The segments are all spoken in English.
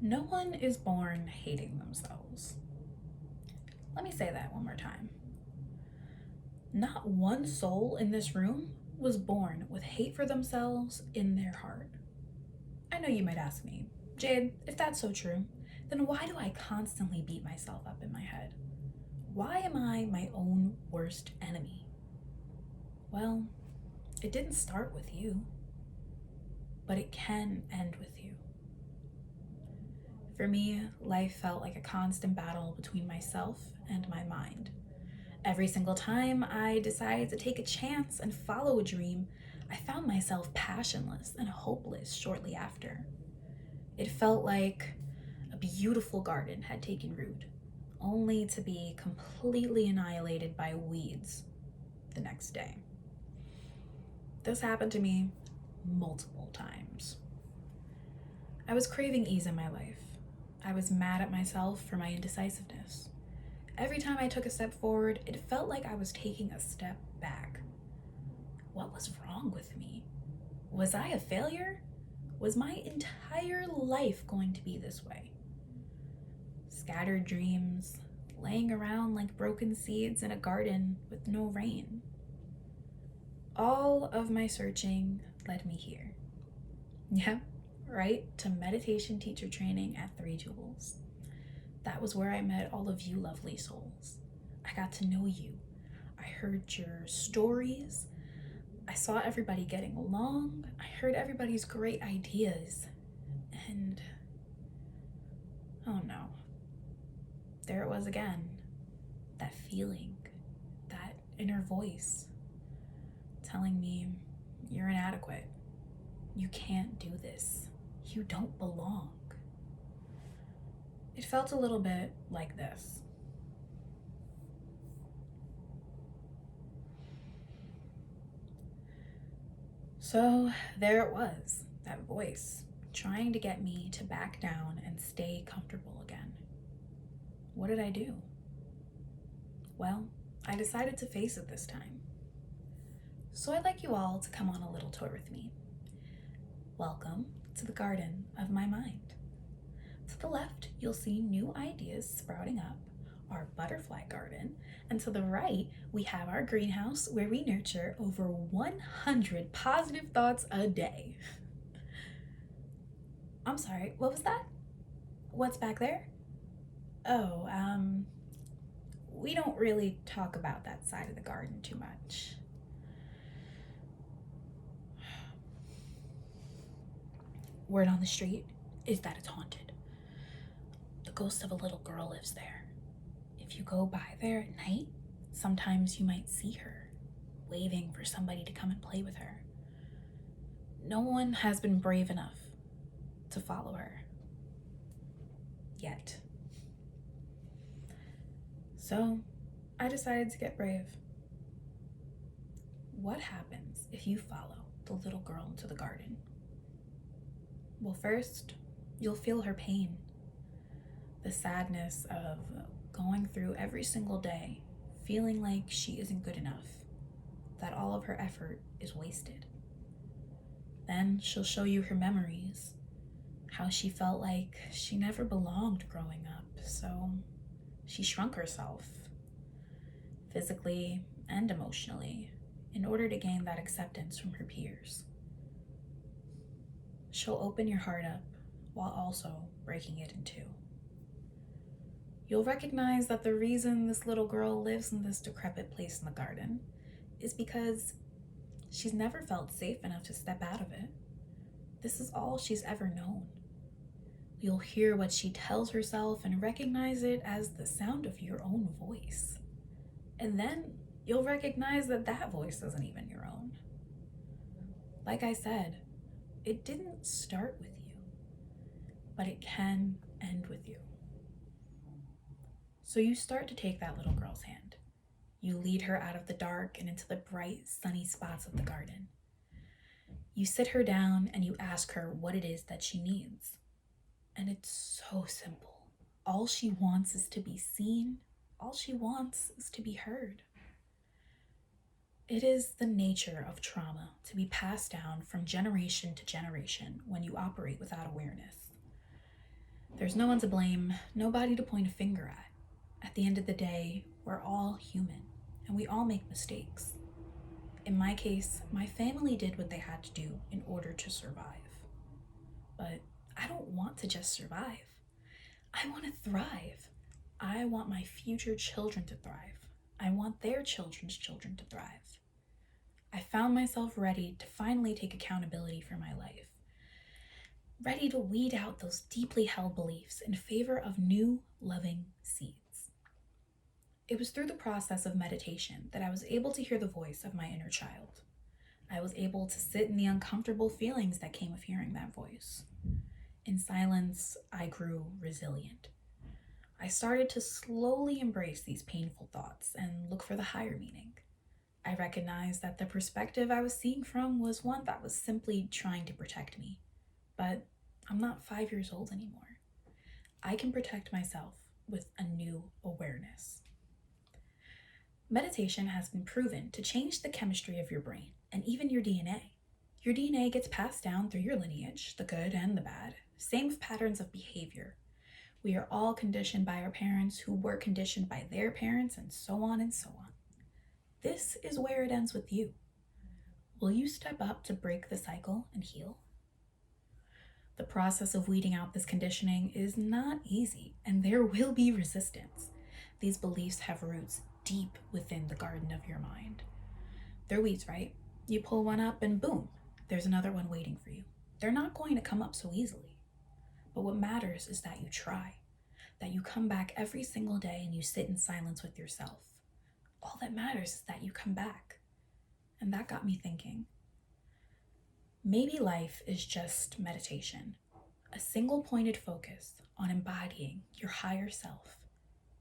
No one is born hating themselves. Let me say that one more time. Not one soul in this room was born with hate for themselves in their heart. I know you might ask me, Jade, if that's so true, then why do I constantly beat myself up in my head? Why am I my own worst enemy? Well, it didn't start with you, but it can end with you. For me, life felt like a constant battle between myself and my mind. Every single time I decided to take a chance and follow a dream, I found myself passionless and hopeless shortly after. It felt like a beautiful garden had taken root, only to be completely annihilated by weeds the next day. This happened to me multiple times. I was craving ease in my life. I was mad at myself for my indecisiveness. Every time I took a step forward, it felt like I was taking a step back. What was wrong with me? Was I a failure? Was my entire life going to be this way? Scattered dreams, laying around like broken seeds in a garden with no rain. All of my searching led me here. Yeah, right, to meditation teacher training at 3 Jewels. That was where I met all of you lovely souls. I got to know you. I heard your stories. I saw everybody getting along. I heard everybody's great ideas. And oh no, there it was again. That feeling, that inner voice telling me, you're inadequate. You can't do this. You don't belong. It felt a little bit like this. So there it was, that voice, trying to get me to back down and stay comfortable again. What did I do? Well, I decided to face it this time. So I'd like you all to come on a little tour with me. Welcome to the garden of my mind. To the left, you'll see new ideas sprouting up, our butterfly garden, and to the right, we have our greenhouse where we nurture over 100 positive thoughts a day. I'm sorry, what was that? What's back there? Oh, we don't really talk about that side of the garden too much. Word on the street is that it's haunted. The ghost of a little girl lives there. If you go by there at night, sometimes you might see her, waving for somebody to come and play with her. No one has been brave enough to follow her. Yet. So, I decided to get brave. What happens if you follow the little girl into the garden? Well, first, you'll feel her pain. The sadness of going through every single day, feeling like she isn't good enough, that all of her effort is wasted. Then she'll show you her memories, how she felt like she never belonged growing up, so she shrunk herself, physically and emotionally, in order to gain that acceptance from her peers. She'll open your heart up while also breaking it in two. You'll recognize that the reason this little girl lives in this decrepit place in the garden is because she's never felt safe enough to step out of it. This is all she's ever known. You'll hear what she tells herself and recognize it as the sound of your own voice. And then you'll recognize that that voice isn't even your own. Like I said, it didn't start with you, but it can end with you. So you start to take that little girl's hand. You lead her out of the dark and into the bright, sunny spots of the garden. You sit her down and you ask her what it is that she needs. And it's so simple. All she wants is to be seen. All she wants is to be heard. It is the nature of trauma to be passed down from generation to generation when you operate without awareness. There's no one to blame, nobody to point a finger at. At the end of the day, we're all human, and we all make mistakes. In my case, my family did what they had to do in order to survive. But I don't want to just survive. I want to thrive. I want my future children to thrive. I want their children's children to thrive. I found myself ready to finally take accountability for my life, ready to weed out those deeply held beliefs in favor of new, loving seeds. It was through the process of meditation that I was able to hear the voice of my inner child. I was able to sit in the uncomfortable feelings that came with hearing that voice. In silence, I grew resilient. I started to slowly embrace these painful thoughts and look for the higher meaning. I recognized that the perspective I was seeing from was one that was simply trying to protect me. But I'm not 5 years old anymore. I can protect myself with a new awareness. Meditation has been proven to change the chemistry of your brain and even your DNA. Your DNA gets passed down through your lineage, the good and the bad, same with patterns of behavior. We are all conditioned by our parents who were conditioned by their parents, and so on and so on. This is where it ends with you. Will you step up to break the cycle and heal? The process of weeding out this conditioning is not easy, and there will be resistance. These beliefs have roots deep within the garden of your mind. They're weeds, right? You pull one up and boom, there's another one waiting for you. They're not going to come up so easily. But what matters is that you try, that you come back every single day and you sit in silence with yourself. All that matters is that you come back. And that got me thinking. Maybe life is just meditation, a single pointed focus on embodying your higher self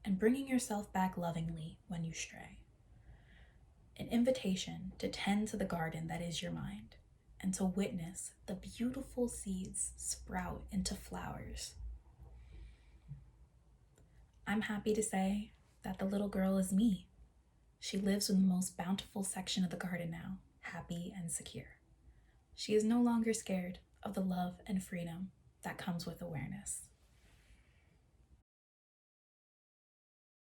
and bringing yourself back lovingly when you stray. An invitation to tend to the garden that is your mind and to witness the beautiful seeds sprout into flowers. I'm happy to say that the little girl is me. She lives in the most bountiful section of the garden now, happy and secure. She is no longer scared of the love and freedom that comes with awareness.